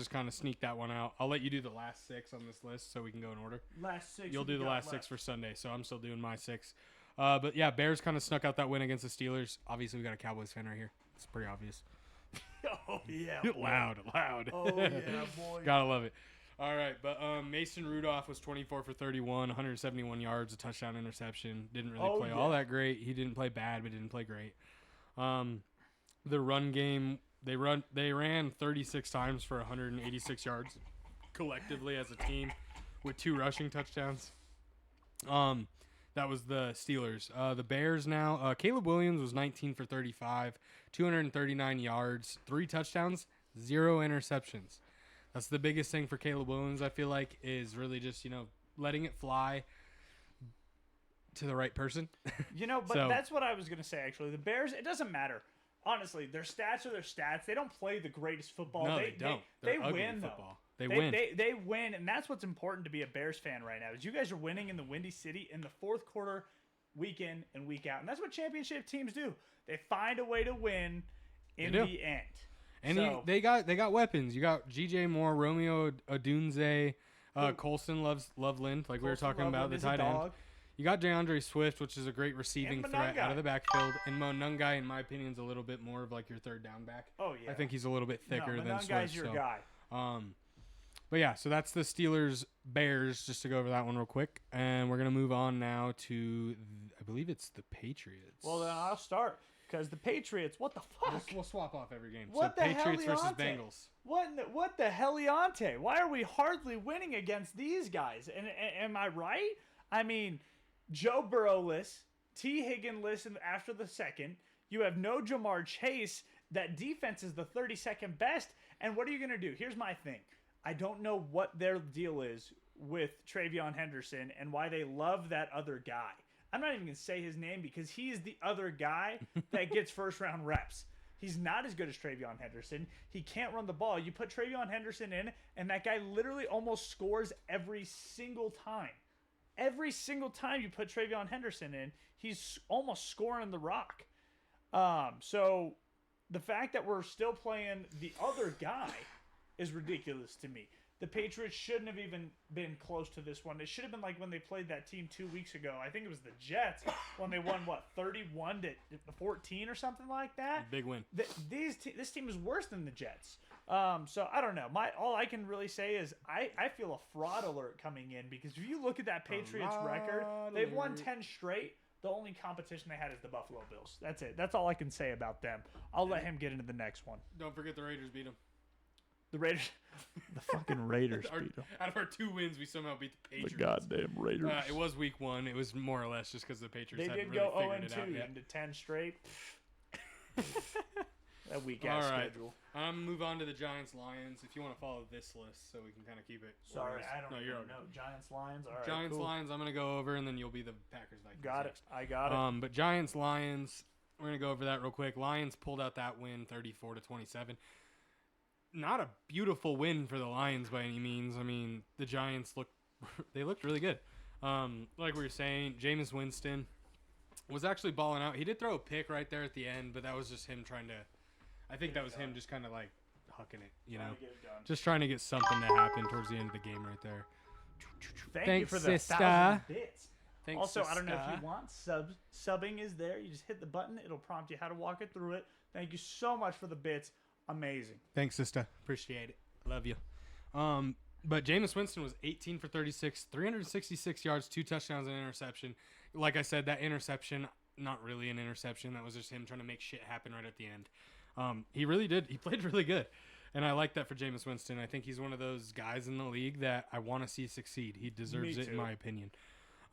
just kind of sneak that one out. I'll let you do the last 6 on this list so we can go in order. Last 6. You'll do the last 6 for Sunday, so I'm still doing my 6. But yeah, Bears kind of snuck out that win against the Steelers. Obviously, we got a Cowboys fan right here. It's pretty obvious. Oh, yeah. loud. Oh, yeah, boy. Gotta love it. All right, but Mason Rudolph was 24 for 31, 171 yards, a touchdown, interception. Didn't really play all that great. He didn't play bad, but didn't play great. The run game, they ran 36 times for 186 yards collectively as a team with 2 rushing touchdowns. That was the Steelers. The Bears now, Caleb Williams was 19 for 35, 239 yards, 3 touchdowns, 0 interceptions. That's the biggest thing for Caleb Williams, I feel like, is really just, letting it fly to the right person. But that's what I was going to say, actually. The Bears, it doesn't matter. Honestly, their stats are their stats. They don't play the greatest football. No, they don't. They ugly win, football. though. They win, and that's what's important to be a Bears fan right now. Is you guys are winning in the Windy City in the fourth quarter, week in and week out, and that's what championship teams do. They find a way to win in the end. And they got weapons. You got G.J. Moore, Romeo Odunze, Colson Loveland, like we were talking about, the tight end. You got DeAndre Swift, which is a great receiving threat out of the backfield. And Monungai, in my opinion, is a little bit more of like your third down back. Oh, yeah. I think he's a little bit thicker than Swift. Monungai's your guy. But yeah, so that's the Steelers Bears, just to go over that one real quick. And we're going to move on now to, I believe it's the Patriots. Well, then I'll start. Because the Patriots, what the fuck? We'll swap off every game. What so the Patriots hell, versus Bengals. What the heliante? Why are we hardly winning against these guys? And am I right? I mean, Joe Burrow-less, T. Higgins-less after the second. You have no Jamar Chase. That defense is the 32nd best. And what are you going to do? Here's my thing. I don't know what their deal is with Travion Henderson and why they love that other guy. I'm not even going to say his name because he is the other guy that gets first-round reps. He's not as good as Travion Henderson. He can't run the ball. You put Travion Henderson in, and that guy literally almost scores every single time. Every single time you put Travion Henderson in, he's almost scoring the rock. So the fact that we're still playing the other guy is ridiculous to me. The Patriots shouldn't have even been close to this one. It should have been like when they played that team 2 weeks ago. I think it was the Jets when they won, 31-14 or something like that? Big win. This team is worse than the Jets. So I don't know. All I can really say is I feel a fraud alert coming in because if you look at that Patriots record, they've won 10 straight. The only competition they had is the Buffalo Bills. That's it. That's all I can say about them. I'll let him get into the next one. Don't forget the Raiders beat them. The Raiders, the fucking Raiders beat them. Out of our 2 wins, we somehow beat the Patriots. The goddamn Raiders. It was week 1. It was more or less just because the Patriots hadn't really figured it out yet. They did go 0-2 into 10 straight. That weak-ass schedule. I'm going to move on to the Giants-Lions if you want to follow this list so we can kind of keep it. Sorry, I don't know. Giants-Lions? All right, Giants-Lions, I'm going to go over, and then you'll be the Packers-Vikings. Got it. I got it. But Giants-Lions, we're going to go over that real quick. Lions pulled out that win 34-27. Not a beautiful win for the Lions by any means. I mean, the Giants looked really good. Like we were saying, Jameis Winston was actually balling out. He did throw a pick right there at the end, but that was just him trying to – I think that was him just kind of like hucking it, just trying to get something to happen towards the end of the game right there. Thank you for the 1,000 bits. Thanks, also, sister. I don't know if you want subs. Subbing is there. You just hit the button. It'll prompt you how to walk it through it. Thank you so much for the bits. Amazing. Thanks, sister. Appreciate it. Love you. But Jameis Winston was 18 for 36, 366 yards, 2 touchdowns, and an interception. Like I said, that interception, not really an interception. That was just him trying to make shit happen right at the end. He really did. He played really good. And I like that for Jameis Winston. I think he's one of those guys in the league that I want to see succeed. He deserves it, in my opinion.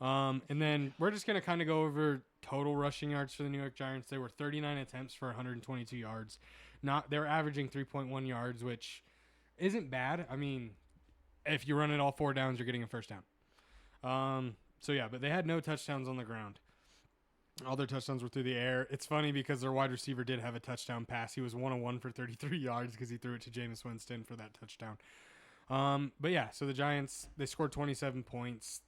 And then we're just going to kind of go over total rushing yards for the New York Giants. They were 39 attempts for 122 yards. They were averaging 3.1 yards, which isn't bad. I mean, if you run it all 4 downs, you're getting a first down. So yeah, but they had no touchdowns on the ground. All their touchdowns were through the air. It's funny because their wide receiver did have a touchdown pass. He was 1-1 for 33 yards because he threw it to Jameis Winston for that touchdown. But yeah, so the Giants, they scored 27 points.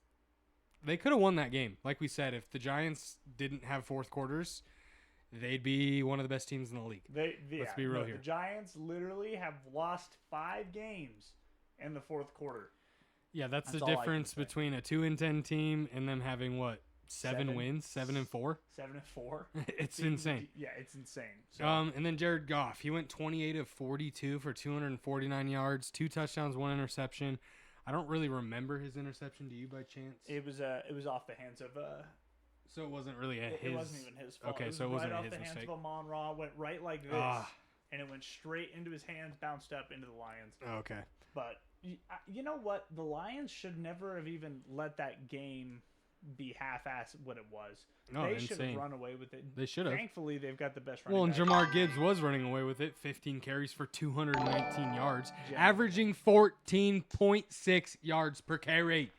They could have won that game. Like we said, if the Giants didn't have fourth quarters, they'd be one of the best teams in the league. Let's be real here. The Giants literally have lost 5 games in the fourth quarter. Yeah, that's the difference between a 2-10 team and them having what? 7 wins, 7-4. 7-4. It's insane. Yeah, it's insane. So. And then Jared Goff, he went 28 of 42 for 249 yards, 2 touchdowns, 1 interception. I don't really remember his interception. Do you by chance? It was off the hands of So it wasn't really his. It wasn't even his fault. Okay, so it wasn't right his off the mistake. hands of Amon-Ra, went right like this, and it went straight into his hands, bounced up into the Lions. Okay. But you know what? The Lions should never have even let that game be half-assed what it was. No, they insane. should have run away with it. They should have. Thankfully, they've got the best running back. And Jamar Gibbs was running away with it. 15 carries for 219 yards, averaging 14.6 yards per carry.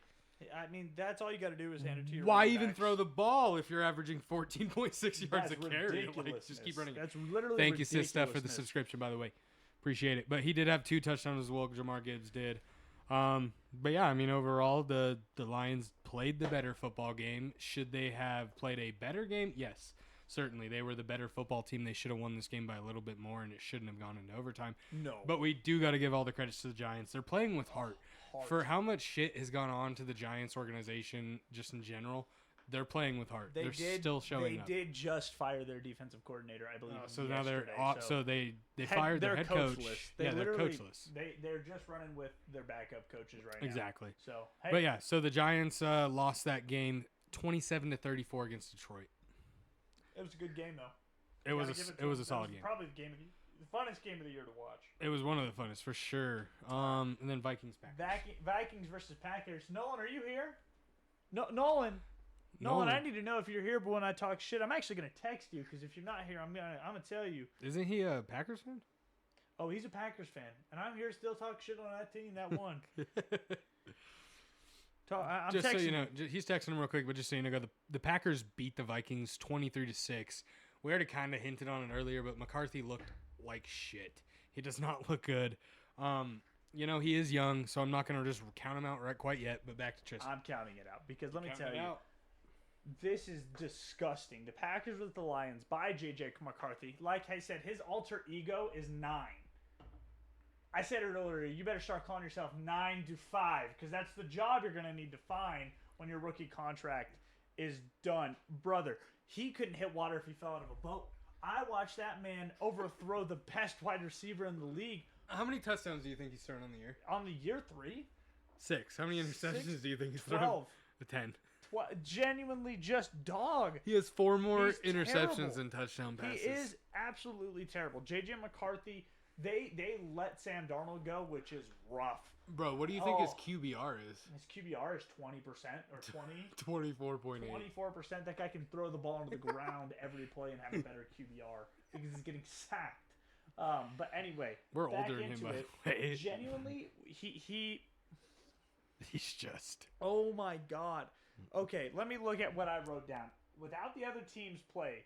I mean, that's all you got to do is hand it to your Why running even backs. throw the ball if you're averaging 14.6 yards a carry? Ridiculousness. Just keep running. That's literally Thank you, Sista, for the ridiculousness. subscription, by the way. Appreciate it. But he did have 2 touchdowns as well. Jamar Gibbs did. But yeah, I mean, overall, the Lions played the better football game. Should they have played a better game? Yes, certainly. They were the better football team. They should have won this game by a little bit more, and it shouldn't have gone into overtime. No. But we do got to give all the credits to the Giants. They're playing with heart. For how much shit has gone on to the Giants organization just in general, they're playing with heart. They're still showing up. They did just fire their defensive coordinator, I believe. So now they're so they fired their head coach. They're coachless. They're just running with their backup coaches right now. Exactly. So, hey, But yeah, so the Giants lost that game 27-34 against Detroit. it was a good game though. It was a solid game. Probably the funnest game of the year to watch. It was one of the funnest for sure. And then Vikings back. Vikings versus Packers. Nolan, are you here? No, Nolan, I need to know if you're here. But when I talk shit, I'm actually gonna text you because if you're not here, I'm gonna tell you. Isn't he a Packers fan? Oh, he's a Packers fan, and I'm here to still talk shit on that team that won. I'm just texting so you know, he's texting him real quick, but just so you know, the Packers beat the Vikings 23-6. We already kind of hinted on it earlier, but McCarthy looked like shit. He does not look good. You know, he is young, so I'm not going to just count him out right quite yet, but back to Tristan. I'm counting it out because let me tell you, this is disgusting. The Packers with the Lions by J.J. McCarthy. Like I said, his alter ego is 9. I said it earlier, you better start calling yourself 9 to 5 because that's the job you're going to need to find when your rookie contract is done. Brother, he couldn't hit water if he fell out of a boat. I watched that man overthrow the best wide receiver in the league. How many touchdowns do you think he's thrown on the year? On the year 3? 6. How many interceptions do you think he's thrown? 12. 10. Genuinely just dog. He has 4 more He's interceptions terrible. than touchdown passes. He is absolutely terrible. J.J. McCarthy, they let Sam Darnold go, which is rough. Bro, what do you think his QBR is? His QBR is 20% or 20? 24.8. 24%. That guy can throw the ball into the ground every play and have a better QBR because he's getting sacked. But anyway, we're older than him, by the way. Genuinely, he's just. Oh my God. Okay, let me look at what I wrote down. Without the other team's play,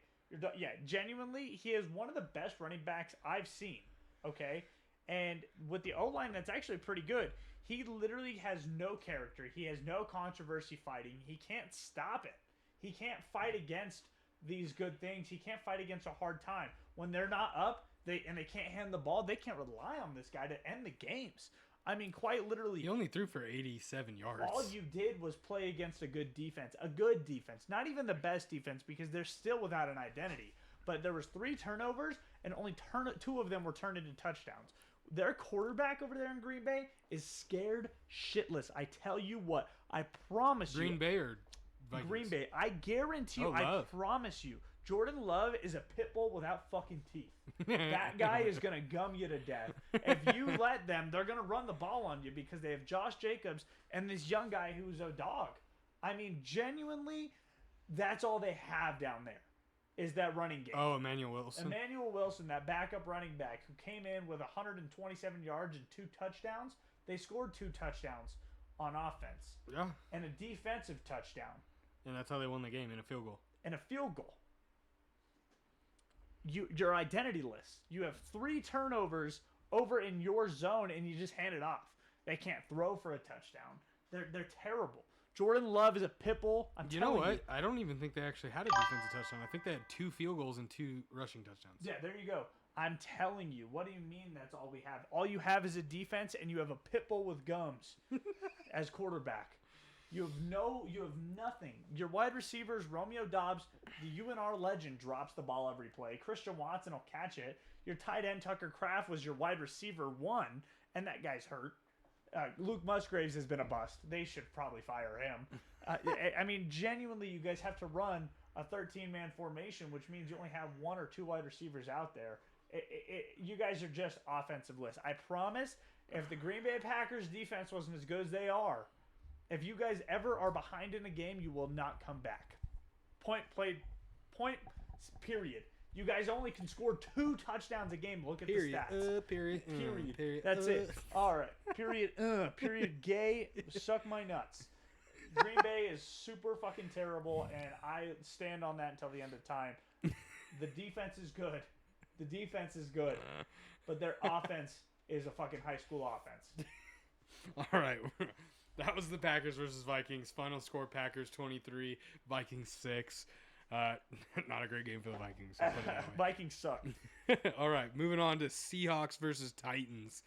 genuinely, he is one of the best running backs I've seen. Okay, and with the O-line, that's actually pretty good. He literally has no character. He has no controversy fighting. He can't stop it. He can't fight against these good things. He can't fight against a hard time. When they're not up, they can't hand the ball, they can't rely on this guy to end the games. I mean, quite literally. He only threw for 87 yards. All you did was play against a good defense. A good defense. Not even the best defense because they're still without an identity. But there was 3 turnovers, and only 2 of them were turned into touchdowns. Their quarterback over there in Green Bay is scared shitless. I tell you what. I promise you. Green Bay or Vikings? Green Bay. I guarantee you. I promise you. Jordan Love is a pit bull without fucking teeth. That guy is going to gum you to death. If you let them, they're going to run the ball on you because they have Josh Jacobs and this young guy who's a dog. I mean, genuinely, that's all they have down there is that running game. Oh, Emmanuel Wilson. Emmanuel Wilson, that backup running back who came in with 127 yards and 2 touchdowns. They scored 2 touchdowns on offense. Yeah. And a defensive touchdown. And that's how they won the game, in a field goal. And a field goal. Your identity list. You have 3 turnovers over in your zone, and you just hand it off. They can't throw for a touchdown. They're terrible. Jordan Love is a pitbull. You know what? I don't even think they actually had a defensive touchdown. I think they had 2 field goals and 2 rushing touchdowns. Yeah, there you go. I'm telling you. What do you mean that's all we have? All you have is a defense, and you have a pitbull with gums as quarterback. You have nothing. Your wide receivers, Romeo Dobbs, the UNR legend, drops the ball every play. Christian Watson will catch it. Your tight end, Tucker Kraft, was your wide receiver 1, and that guy's hurt. Luke Musgraves has been a bust. They should probably fire him. I mean, genuinely, you guys have to run a 13-man formation, which means you only have 1 or 2 wide receivers out there. You guys are just offensive-less. I promise, if the Green Bay Packers defense wasn't as good as they are, if you guys ever are behind in a game, you will not come back. Point, period. You guys only can score 2 touchdowns a game. Look at the stats. Period. That's it. All right. Period. Period. Gay. Suck my nuts. Green Bay is super fucking terrible, and I stand on that until the end of time. The defense is good. But their offense is a fucking high school offense. All right. That was the Packers versus Vikings. Final score, Packers 23, Vikings 6. Not a great game for the Vikings. I'll put it that way. Vikings suck. All right, moving on to Seahawks versus Titans.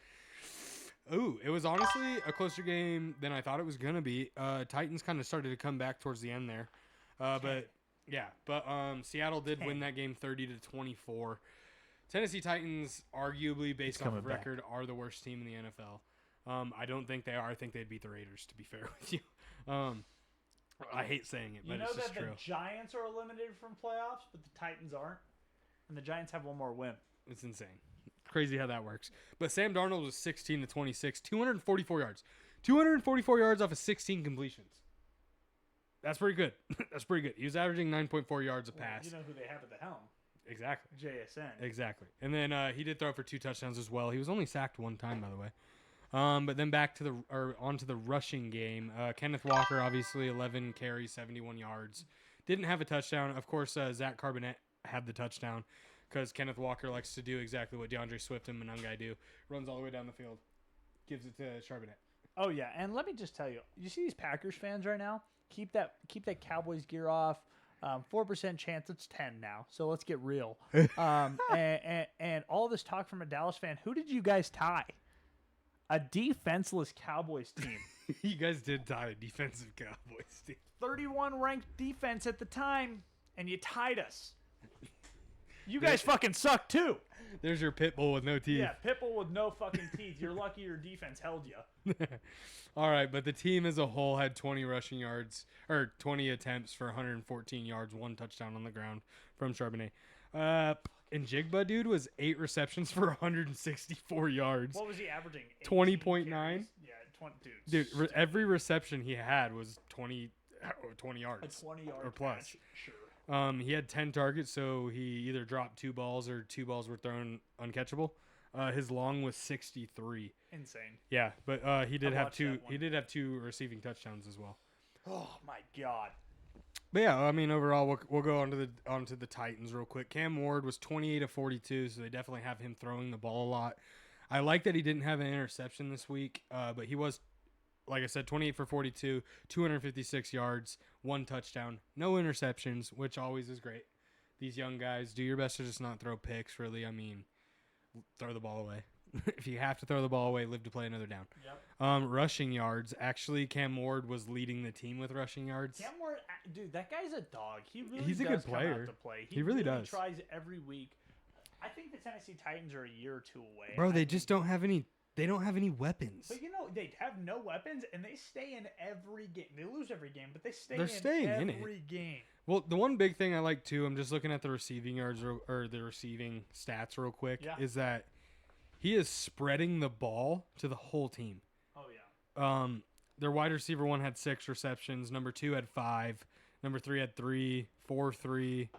Ooh, it was honestly a closer game than I thought it was going to be. Titans kind of started to come back towards the end there. But Seattle did win that game 30-24. Tennessee Titans, arguably, based off of record, are the worst team in the NFL. I don't think they are. I think they'd beat the Raiders, to be fair with you. I hate saying it, but it's just true. You know that the Giants are eliminated from playoffs, but the Titans aren't? And the Giants have 1 more win. It's insane. Crazy how that works. But Sam Darnold was 16-26, 244 yards. 244 yards off of 16 completions. That's pretty good. That's pretty good. He was averaging 9.4 yards a pass. You know who they have at the helm. Exactly. JSN. Exactly. And then he did throw for 2 touchdowns as well. He was only sacked 1 time, by the way. But then onto the rushing game. Kenneth Walker, obviously, 11 carries, 71 yards. Didn't have a touchdown. Of course, Zach Carbonet had the touchdown because Kenneth Walker likes to do exactly what DeAndre Swift and Monangai do. Runs all the way down the field. Gives it to Charbonnet. Oh, yeah. And let me just tell you, you see these Packers fans right now? Keep that Cowboys gear off. 4% chance it's 10 now. So let's get real. And all this talk from a Dallas fan, who did you guys tie? A defenseless Cowboys team. You guys did tie a defensive Cowboys team. 31 ranked defense at the time, and you tied us. You guys fucking suck too. There's your pit bull with no teeth. Yeah, pit bull with no fucking teeth. You're lucky your defense held you. All right, but the team as a whole had 20 rushing yards, or 20 attempts for 114 yards, 1 touchdown on the ground from Charbonnet. And Jigba, dude, was 8 receptions for 164 yards. What was he averaging? 20.9? Yeah, 20, dude. Every reception he had was 20 yards. A 20-yard or plus. Catch, sure. He had 10 targets, so he either dropped 2 balls or 2 balls were thrown uncatchable. His long was 63. Insane. Yeah, but he did have 2. He did have 2 receiving touchdowns as well. Oh my God. But yeah, I mean, overall, we'll go onto the Titans real quick. Cam Ward was 28 of 42, so they definitely have him throwing the ball a lot. I like that he didn't have an interception this week, but he was, like I said, 28 for 42, 256 yards, 1 touchdown, no interceptions, which always is great. These young guys, do your best to just not throw picks, really. I mean, throw the ball away. If you have to throw the ball away, live to play another down. Yep. Rushing yards. Actually, Cam Ward was leading the team with rushing yards. Cam Ward, dude, that guy's a dog. He's a good player. Come out to play. He really does. Tries every week. I think the Tennessee Titans are a year or 2 away. Bro, they just don't have any. They don't have any weapons. But you know, they have no weapons, and they stay in every game. They lose every game, but They're staying in every game. Well, the one big thing I like too, I'm just looking at the receiving yards or the receiving stats real quick, is that he is spreading the ball to the whole team. Oh yeah. Their wide receiver 1 had 6 receptions. Number 2 had 5. Number 3 had 3. 4, 3.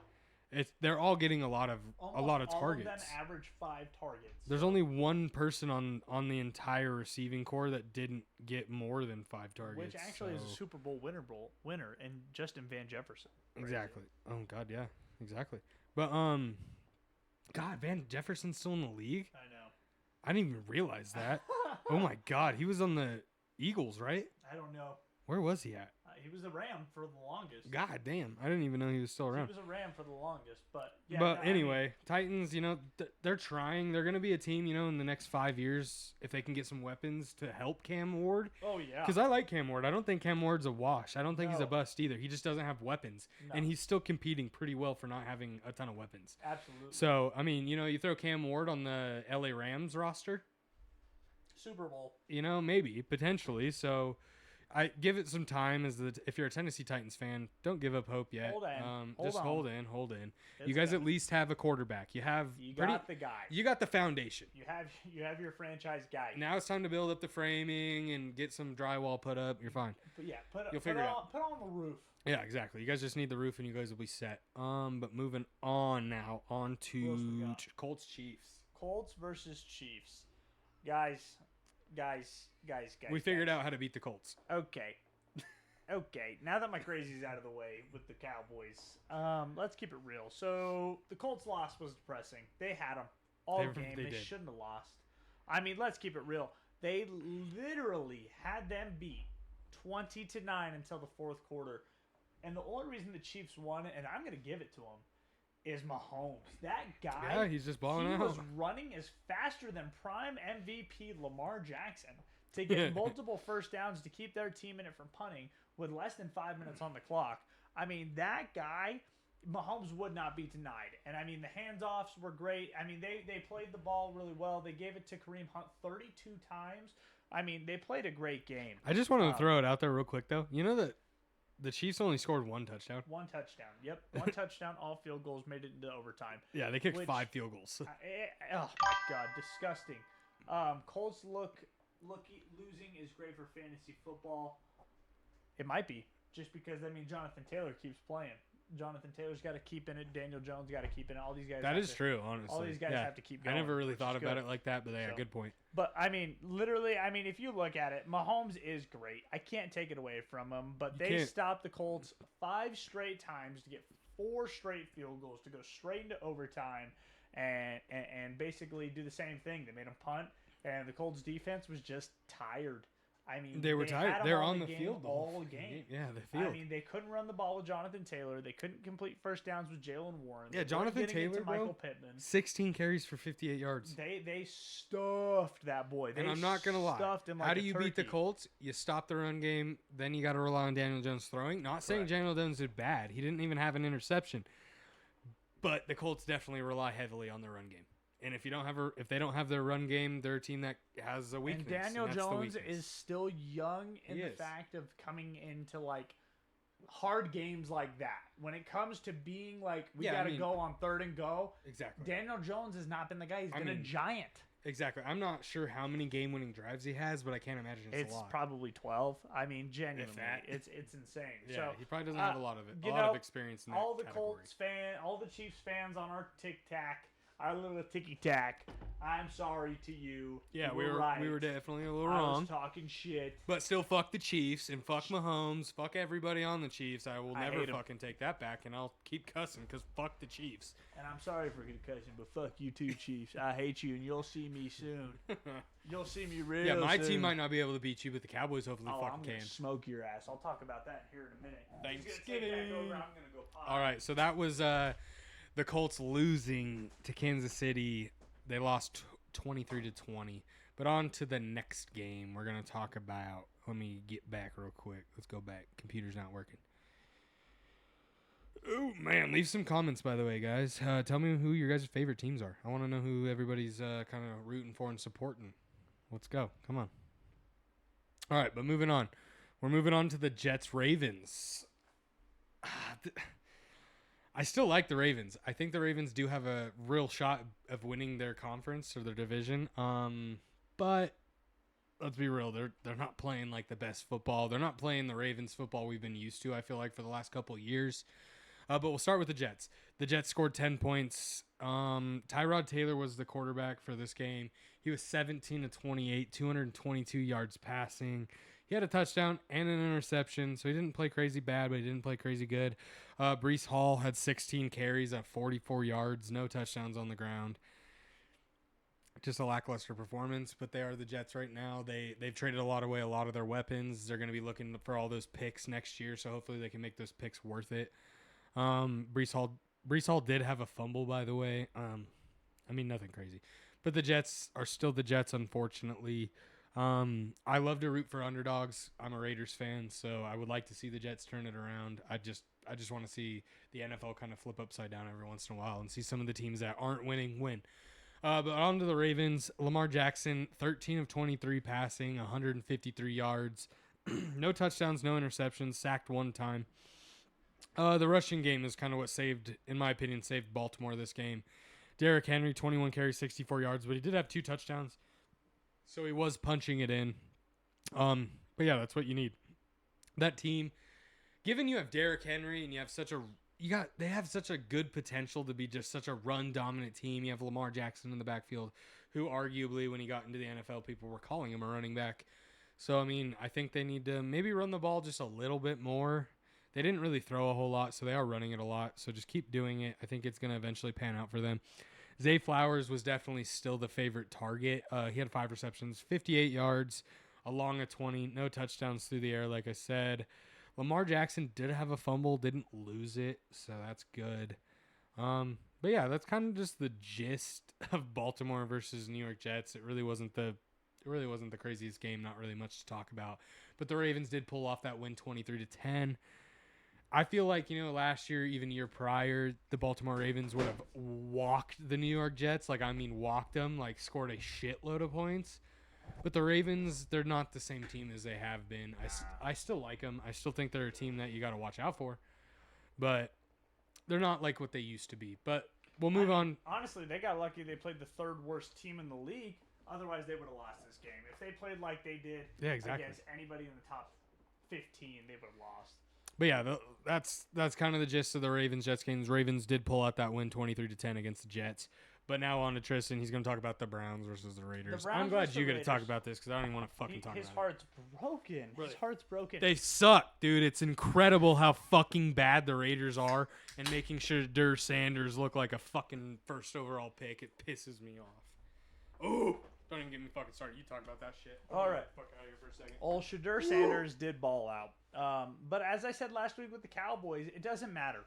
They're all getting a lot of targets. All of them average 5 targets. There's only one person on the entire receiving core that didn't get more than 5 targets. Which actually is a Super Bowl winner, and Justin Van Jefferson. Exactly. Oh God, yeah, exactly. But God, Van Jefferson's still in the league. I know. I didn't even realize that. Oh my God, he was on the Eagles, right? I don't know. Where was he at? He was a Ram for the longest. God damn, I didn't even know he was still around. He was a Ram for the longest, but yeah. But anyway, Titans, they're trying. They're going to be a team, in the next 5 years if they can get some weapons to help Cam Ward. Oh yeah. Because I like Cam Ward. I don't think Cam Ward's a wash. I don't think he's a bust either. He just doesn't have weapons, and he's still competing pretty well for not having a ton of weapons. Absolutely. So I mean, you throw Cam Ward on the LA Rams roster. Super Bowl. Maybe potentially. So. I give it some time. If you're a Tennessee Titans fan, don't give up hope yet. Hold in. You guys at least have a quarterback. You got the guy. You got the foundation. You have your franchise guy. Now it's time to build up the framing and get some drywall put up. You're fine. But yeah, You'll figure it out. Put on the roof. Yeah, exactly. You guys just need the roof and you guys will be set. But moving on now, on to Colts Chiefs. Colts versus Chiefs. Guys. We figured out how to beat the Colts. Okay. Now that my crazy's out of the way with the Cowboys, let's keep it real. So the Colts loss was depressing. They had them all game. They shouldn't have lost. I mean, let's keep it real. They literally had them beat 20-9 until the fourth quarter, and the only reason the Chiefs won, and I'm going to give it to them, is Mahomes. That guy, yeah, he's just balling out. He was running as faster than prime MVP Lamar Jackson to get multiple first downs to keep their team in it from punting with less than 5 minutes on the clock. I mean, that guy, Mahomes would not be denied. And I mean, the handoffs were great. I mean, they played the ball really well. They gave it to Kareem Hunt 32 times. I mean, they played a great game. I just wanted to throw it out there real quick, though. You know that the Chiefs only scored one touchdown? One touchdown. Yep. One touchdown. All field goals made it into overtime. Yeah, they kicked 5 field goals. Oh, my God. Disgusting. Colts losing is great for fantasy football. It might be. Just because, Jonathan Taylor keeps playing. Jonathan Taylor's got to keep in it. Daniel Jones got to keep in it. All these guys. That is true, honestly. All these guys have to keep going. I never really thought about it like that, but yeah, good point. But, literally, if you look at it, Mahomes is great. I can't take it away from him. But they stopped the Colts 5 straight times to get 4 straight field goals to go straight into overtime and basically do the same thing. They made them punt, and the Colts defense was just tired. They were tired. They're on the field all game. Yeah, the field. They couldn't run the ball with Jonathan Taylor. They couldn't complete first downs with Jalen Warren. Yeah, Jonathan Taylor, Michael Pittman. 16 carries for 58 yards. They stuffed that boy. And I'm not going to lie. Him like how do you beat the Colts? You stop the run game, then you got to rely on Daniel Jones throwing. Not saying Daniel Jones did bad. He didn't even have an interception. But the Colts definitely rely heavily on their run game. And if they don't have their run game, they're a team that has a weakness. And Daniel Jones is still young in the fact of coming into hard games like that. When it comes to being we got to go on 3rd and go. Exactly. Daniel Jones has not been the guy. He's been a giant. Exactly. I'm not sure how many game-winning drives he has, but I can't imagine it's a lot. It's probably 12. Genuinely, it's insane. Yeah, so he probably doesn't have a lot of it. A lot of experience in that all the category. All the Chiefs fans on our tic-tac. Our little ticky-tack. I'm sorry to you. Yeah, we were definitely a little wrong. I was talking shit. But still, fuck the Chiefs and fuck Mahomes. Fuck everybody on the Chiefs. I will never fucking take that back, and I'll keep cussing because fuck the Chiefs. And I'm sorry for cussing, but fuck you too, Chiefs. I hate you, and you'll see me soon. You'll see me real soon. Yeah, my team might not be able to beat you, but the Cowboys hopefully fucking can. I'm gonna smoke your ass. I'll talk about that here in a minute. Thanksgiving. I'm gonna go pop. All right, so that was the Colts losing to Kansas City. They lost 23-20. But on to the next game we're going to talk about. Let me get back real quick. Let's go back. Computer's not working. Oh, man. Leave some comments, by the way, guys. Tell me who your guys' favorite teams are. I want to know who everybody's kind of rooting for and supporting. Let's go. Come on. All right, but moving on. We're moving on to the Jets-Ravens. I still like the Ravens. I think the Ravens do have a real shot of winning their conference or their division. But let's be real, they're not playing like the best football. They're not playing the Ravens football we've been used to, I feel like, for the last couple of years. But we'll start with the Jets. The Jets scored 10 points. Tyrod Taylor was the quarterback for this game. He was 17-28, 222 yards passing. He had a touchdown and an interception, so he didn't play crazy bad, but he didn't play crazy good. Breece Hall had 16 carries at 44 yards, no touchdowns on the ground. just a lackluster performance. But they are the Jets right now. They've traded a lot of their weapons. They're going to be looking for all those picks next year, so hopefully they can make those picks worth it. Brees Hall did have a fumble, by the way. I mean, nothing crazy. But the Jets are still the Jets, unfortunately. I love to root for underdogs. I'm a Raiders fan, so I would like to see the Jets turn it around. I just want to see the NFL kind of flip upside down every once in a while and see some of the teams that aren't winning win. But on to the Ravens. Lamar Jackson, 13 of 23 passing, 153 yards. No touchdowns, no interceptions, sacked one time. The rushing game is kind of what in my opinion, saved Baltimore this game. Derrick Henry, 21 carries, 64 yards, but he did have 2 touchdowns. So he was punching it in. But yeah, that's what you need. That team, given you have Derrick Henry and you have they have such a good potential to be just such a run dominant team. You have Lamar Jackson in the backfield, who arguably when he got into the NFL, people were calling him a running back. So I mean, I think they need to maybe run the ball just a little bit more. They didn't really throw a whole lot, so they are running it a lot. So just keep doing it. I think it's going to eventually pan out for them. Zay Flowers was definitely still the favorite target. He had 5 receptions, 58 yards, along a 20, no touchdowns through the air, like I said. Lamar Jackson did have a fumble, didn't lose it, so that's good. But yeah, that's kind of just the gist of Baltimore versus New York Jets. It really wasn't the craziest game, not really much to talk about. But the Ravens did pull off that win 23-10. I feel like, last year, even year prior, the Baltimore Ravens would have walked the New York Jets. Walked them, scored a shitload of points. But the Ravens, they're not the same team as they have been. I still like them. I still think they're a team that you got to watch out for. But they're not like what they used to be. But we'll move on. Honestly, they got lucky they played the 3rd worst team in the league. Otherwise, they would have lost this game. If they played like they did against anybody in the top 15, they would have lost. But yeah, that's kind of the gist of the Ravens-Jets games. Ravens did pull out that win 23-10 against the Jets. But now on to Tristan. He's going to talk about the Browns versus the Raiders. I'm glad you get to talk about this because I don't even want to fucking talk about it. His heart's broken. Really? His heart's broken. They suck, dude. It's incredible how fucking bad the Raiders are and making sure Shadur Sanders look like a fucking first overall pick. It pisses me off. Oh, don't even get me fucking started. You talk about that shit. All right. Fuck out of here for a second. Old Shadur Sanders did ball out. But as I said last week with the Cowboys, it doesn't matter.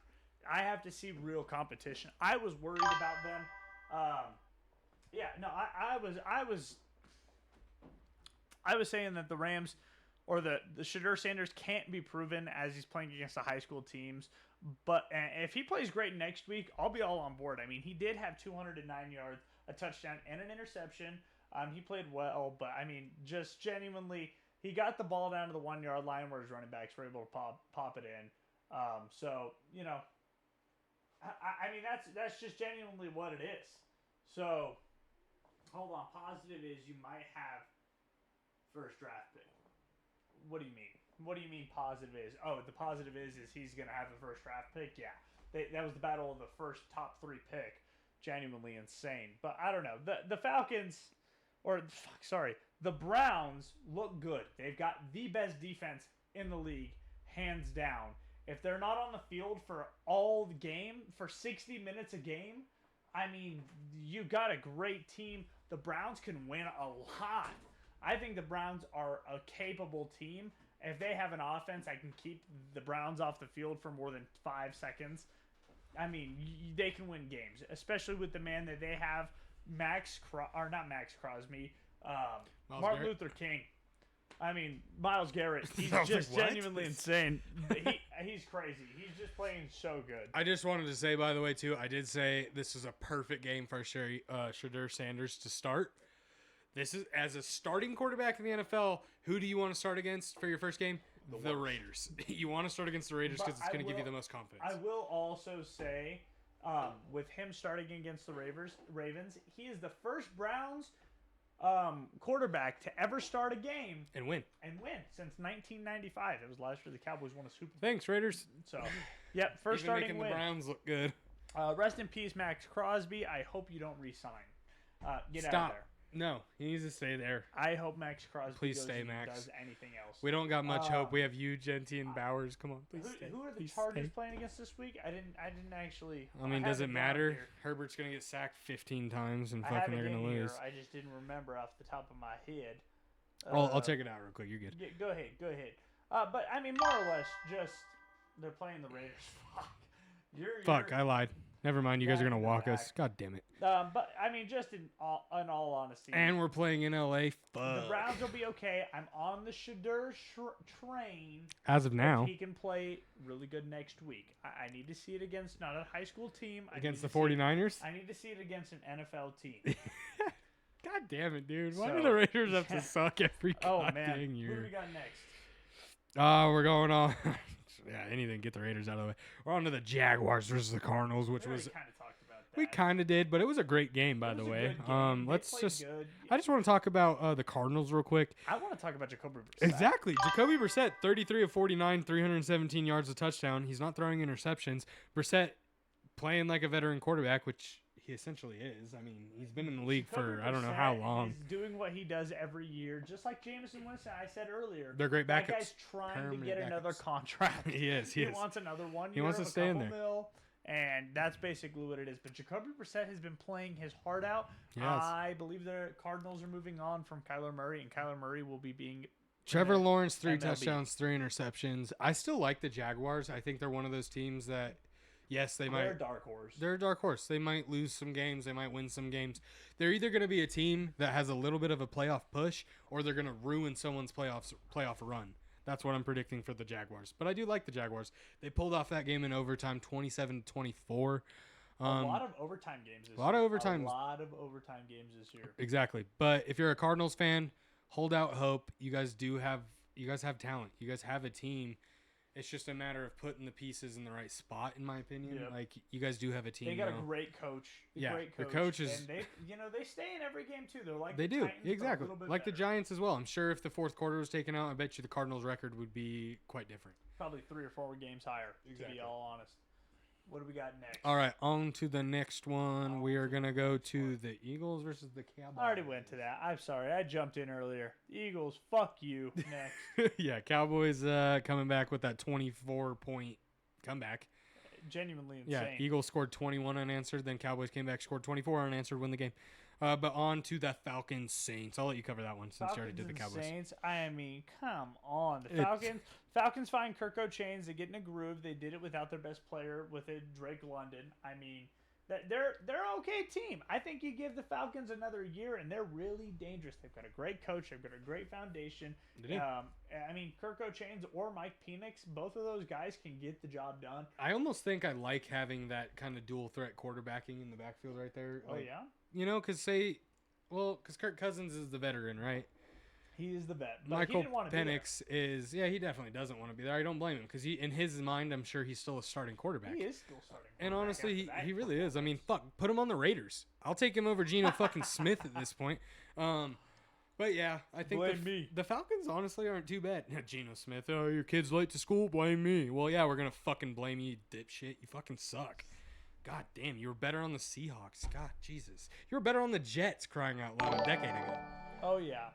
I have to see real competition. I was worried about them. I was saying that the Rams or the Shadur Sanders can't be proven as he's playing against the high school teams. But if he plays great next week, I'll be all on board. I mean, he did have 209 yards, a touchdown, and an interception. He played well, but I mean, just genuinely, he got the ball down to the 1 yard line where his running backs were able to pop it in. I mean, that's just genuinely what it is. So, hold on. Positive is you might have first draft pick. What do you mean? What do you mean positive is? Oh, the positive is he's going to have the first draft pick? Yeah. That was the battle of the first top 3 pick. Genuinely insane. But I don't know. The Falcons, the Browns look good. They've got the best defense in the league, hands down. If they're not on the field for all the game, for 60 minutes a game, I mean, you got a great team. The Browns can win a lot. I think the Browns are a capable team. If they have an offense that can keep the Browns off the field for more than 5 seconds, I mean, they can win games, especially with the man that they have, Martin Luther King. I mean, Myles Garrett, he's just genuinely insane. He's crazy. He's just playing so good. I just wanted to say, by the way, too, I did say this is a perfect game for Shadur Sanders to start. This is, as a starting quarterback in the NFL, who do you want to start against for your first game? The Raiders. You want to start against the Raiders because it's going to give you the most confidence. I will also say, with him starting against the Ravens, he is the first Browns quarterback to ever start a game and win since 1995. It was last year the Cowboys won a Super Bowl. Thanks, Raiders. So, yep, first even starting making win. The Browns look good. Rest in peace, Max Crosby. I hope you don't re-sign. Get Stop. out of there. No, he needs to stay there. I hope Max Crosby Please goes stay, and Max. does anything else. We don't got much hope. We have you, Genty, and Bowers. Come on, please stay. Who are the Please Chargers stay. playing against this week? I didn't actually. I mean, have does it down matter? here. Herbert's gonna get sacked 15 times and I have fucking it they're in gonna here. lose. I just didn't remember off the top of my head. I'll check it out real quick. You're good. Yeah, go ahead. But I mean, more or less, just they're playing the Raiders. Fuck, I lied. Never mind. You guys are gonna walk us. God damn it. But I mean, just in all honesty. And we're playing in LA. Fuck. The Browns will be okay. I'm on the Shadur train. As of now. He can play really good next week. I need to see it against not a high school team. Against the 49ers? I need to see it against an NFL team. God damn it, dude. Why do the Raiders have to suck every goddamn year? Who do we got next? We're going on. Yeah, anything. Get the Raiders out of the way. We're on to the Jaguars versus the Cardinals, which was... kind of talked about that. We kind of did, but it was a great game, by the way. Let's just... Good. I just want to talk about the Cardinals real quick. I want to talk about Jacoby Brissett. Exactly. Jacoby Brissett, 33 of 49, 317 yards, a touchdown. He's not throwing interceptions. Brissett playing like a veteran quarterback, which he essentially is. I mean, he's been in the league for I don't know how long. He's doing what he does every year, just like Jameson Winston. I said earlier. They're great backups. That guy's trying to Permanent get another backups. contract. He is. He wants another 1 year. He wants to stay in there. Mil, and that's basically what it is. But Jacoby Brissett has been playing his heart out. Yes. I believe the Cardinals are moving on from Kyler Murray, and Kyler Murray will be being. Trevor Lawrence, 3 MLB. touchdowns, 3 interceptions. I still like the Jaguars. I think they're one of those teams that, yes, they might. They're a dark horse. They're a dark horse. They might lose some games. They might win some games. They're either going to be a team that has a little bit of a playoff push, or they're going to ruin someone's playoff run. That's what I'm predicting for the Jaguars. But I do like the Jaguars. They pulled off that game in overtime, 27-24. A lot of overtime games this year. A lot of overtime games this year. Exactly. But if you're a Cardinals fan, hold out hope. You guys have talent. You guys have a team. It's just a matter of putting the pieces in the right spot, in my opinion. Yep. Like, you guys do have a team. They got a great coach. The coach is. And they stay in every game too. They're like they the do Titans, exactly but a little bit like the better. Giants as well. I'm sure if the fourth quarter was taken out, I bet you the Cardinals' record would be quite different. Probably 3 or 4 games higher. Exactly. To be all honest. What do we got next? All right, on to the next one. We are gonna go to the Eagles versus the Cowboys. I already went to that. I'm sorry. I jumped in earlier. Eagles, fuck you. Next. Yeah, Cowboys coming back with that 24-point comeback. Genuinely insane. Yeah, Eagles scored 21 unanswered, then Cowboys came back, scored 24 unanswered, win the game. But on to the Falcons Saints. I'll let you cover that one since you already did the Cowboys. Saints. I mean, come on. The Falcons find Kirk Chainz. They get in a groove. They did it without their best player, with it Drake London. I mean, they're an okay team. I think you give the Falcons another year, and they're really dangerous. They've got a great coach. They've got a great foundation. I mean, Kirk Chainz or Mike Penix, both of those guys can get the job done. I almost think I like having that kind of dual threat quarterbacking in the backfield right there. Oh, yeah? You know, because Kirk Cousins is the veteran, right? He is the vet. But Michael he didn't want to Penix is, he definitely doesn't want to be there. I don't blame him because in his mind, I'm sure he's still a starting quarterback. He is still starting. And honestly, he really is. I mean, fuck, put him on the Raiders. I'll take him over Geno fucking Smith at this point. But yeah, I think the Falcons honestly aren't too bad. Geno Smith, oh, your kid's late to school, blame me. Well, yeah, we're going to fucking blame you, dipshit. You fucking suck. God damn, you were better on the Seahawks. God, Jesus. You were better on the Jets, crying out loud, a decade ago. Oh, yeah.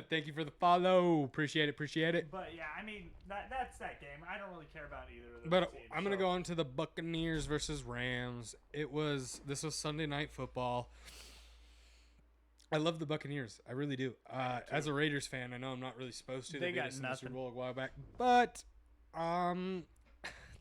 Thank you for the follow. Appreciate it. But, yeah, I mean, that's that game. I don't really care about either of those But teams. I'm going to go on to the Buccaneers versus Rams. This was Sunday Night Football. I love the Buccaneers. I really do. As a Raiders fan, I know I'm not really supposed to. They beat us in the Super Bowl a while back. But,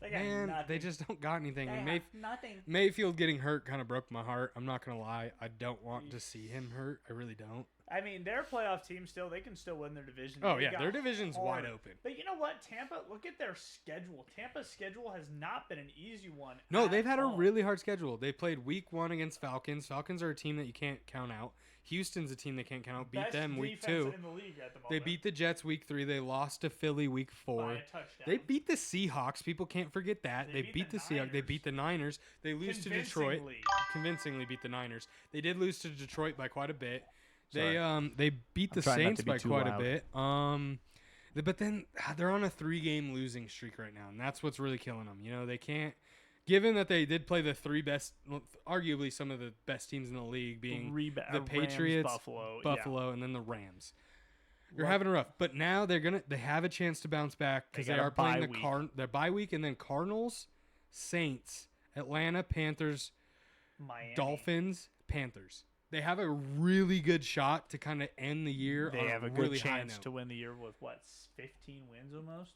they just don't got anything. Nothing. Mayfield getting hurt kind of broke my heart. I'm not going to lie. I don't want to see him hurt. I really don't. I mean, their playoff team they can still win their division. Oh, yeah, their division's wide open. But you know what? Tampa, look at their schedule. Tampa's schedule has not been an easy one. No, they've had a really hard schedule. They played week 1 against Falcons. Falcons are a team that you can't count out. Houston's a team they can't count out. Beat them week 2. In the league at the moment. They beat the Jets week 3. They lost to Philly week 4. By a touchdown. They beat the Seahawks. People can't forget that. They beat the Seahawks. They beat the Niners. They lose to Detroit. Convincingly beat the Niners. They did lose to Detroit by quite a bit. They beat the Saints by quite a bit. But then they're on a 3-game losing streak right now, and that's what's really killing them. You know, they can't given that they did play the three best, arguably some of the best teams in the league, being the Patriots, Rams, Buffalo, and then the Rams. You're having a rough, but now they have a chance to bounce back because they are playing their bye week, and then Cardinals, Saints, Atlanta, Panthers, Miami. Dolphins, Panthers. They have a really good shot to kind of end the year. They on have a really good high chance note. to win the year with 15 wins almost.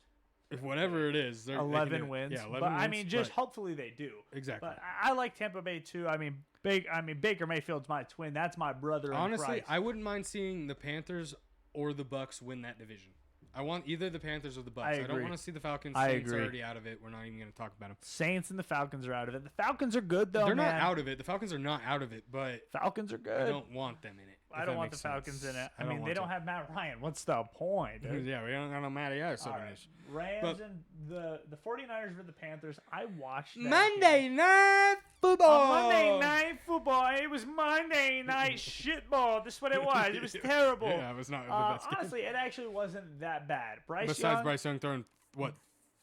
If whatever it is, 11 wins. Yeah, 11 but wins, I mean, just hopefully they do. Exactly. But I like Tampa Bay too. I mean, Baker Mayfield's my twin. That's my brother. Honestly, in Christ. I wouldn't mind seeing the Panthers or the Bucks win that division. I want either the Panthers or the Bucks. I don't want to see the Falcons. Saints are already out of it. We're not even going to talk about them. Saints and the Falcons are out of it. The Falcons are good though. They're not out of it. The Falcons are not out of it, but Falcons are good. I don't want them in it. I don't want the Falcons in it. I mean, they don't have Matt Ryan. What's the point? Yeah, we don't got no Matty Ice. Rams and the 49ers with the Panthers. I watched that Monday game. Night Football. Monday Night Football. It was Monday Night Shitball. That's what it was. It was terrible. Yeah, it was not the best game. Honestly, it actually wasn't that bad. Bryce Young throwing what?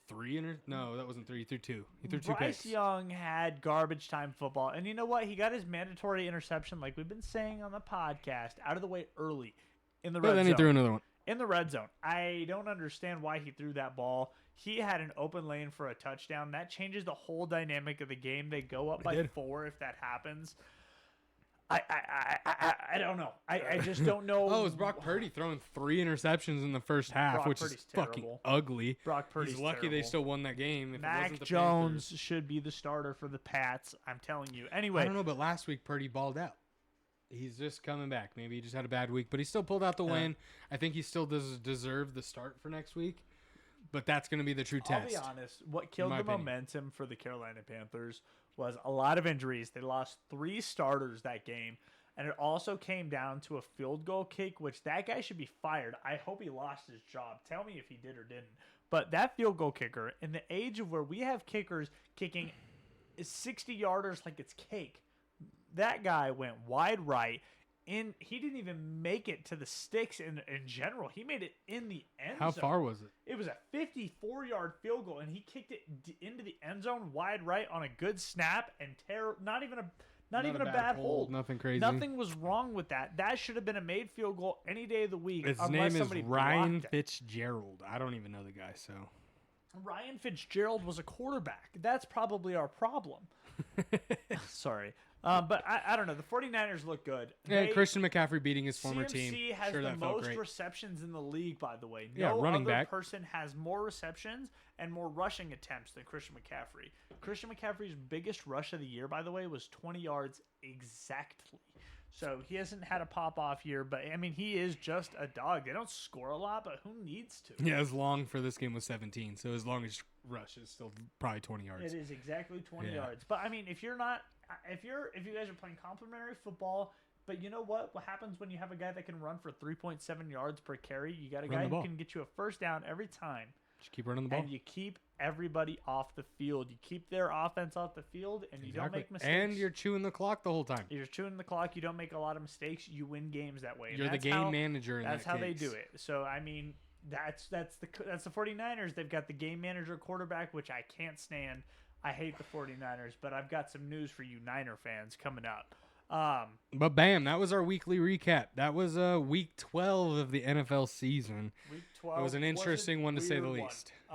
3 No, that wasn't 3. He threw 2. He threw 2 Bryce picks. Young had garbage time football. And you know what? He got his mandatory interception, like we've been saying on the podcast, out of the way early in the red zone. But then he threw another one. In the red zone. I don't understand why he threw that ball. He had an open lane for a touchdown. That changes the whole dynamic of the game. They go up by 4 if that happens. I don't know. I just don't know. Oh, it was Brock Purdy throwing 3 interceptions in the first half, which is fucking ugly. Brock Purdy's He's lucky they still won that game. If Mac it wasn't the Jones Panthers. should be the starter for the Pats. I'm telling you. Anyway. I don't know, but last week Purdy balled out. He's just coming back. Maybe he just had a bad week, but he still pulled out the win. I think he still does deserve the start for next week. But that's going to be the true test. I'll be honest. What killed the momentum for the Carolina Panthers was a lot of injuries. They lost 3 starters that game. And it also came down to a field goal kick, which that guy should be fired. I hope he lost his job. Tell me if he did or didn't. But that field goal kicker, in the age of where we have kickers kicking 60-yarders like it's cake, that guy went wide right. He didn't even make it to the sticks in general. He made it in the end zone. How far was it? It was a 54-yard field goal, and he kicked it into the end zone wide right on a good snap and not even a bad hold. Nothing crazy. Nothing was wrong with that. That should have been a made field goal any day of the week. His name is Ryan Fitzgerald. I don't even know the guy, so. Ryan Fitzgerald was a quarterback. That's probably our problem. Sorry. But I don't know. The 49ers look good. Yeah, Christian McCaffrey beating his former CMC team. CMC has the most receptions in the league, by the way. No running other back. person has more receptions and more rushing attempts than Christian McCaffrey. Christian McCaffrey's biggest rush of the year, by the way, was 20 yards exactly. So he hasn't had a pop-off year, but, I mean, he is just a dog. They don't score a lot, but who needs to? Yeah, his long for this game was 17, so his longest rush is still probably 20 yards. It is exactly 20 yards. But, I mean, if you guys are playing complimentary football, but you know what? What happens when you have a guy that can run for 3.7 yards per carry? You got a guy who can get you a first down every time. Just keep running the ball. And you keep everybody off the field. You keep their offense off the field, and you don't make mistakes. And you're chewing the clock the whole time. You're chewing the clock. You don't make a lot of mistakes. You win games that way. You're the game manager in that case. That's how they do it. So, I mean, that's the 49ers. They've got the game manager quarterback, which I can't stand. I hate the 49ers, but I've got some news for you Niner fans coming up. But bam, that was our weekly recap. That was week 12 of the NFL season. Week 12. It was an interesting one to say the least.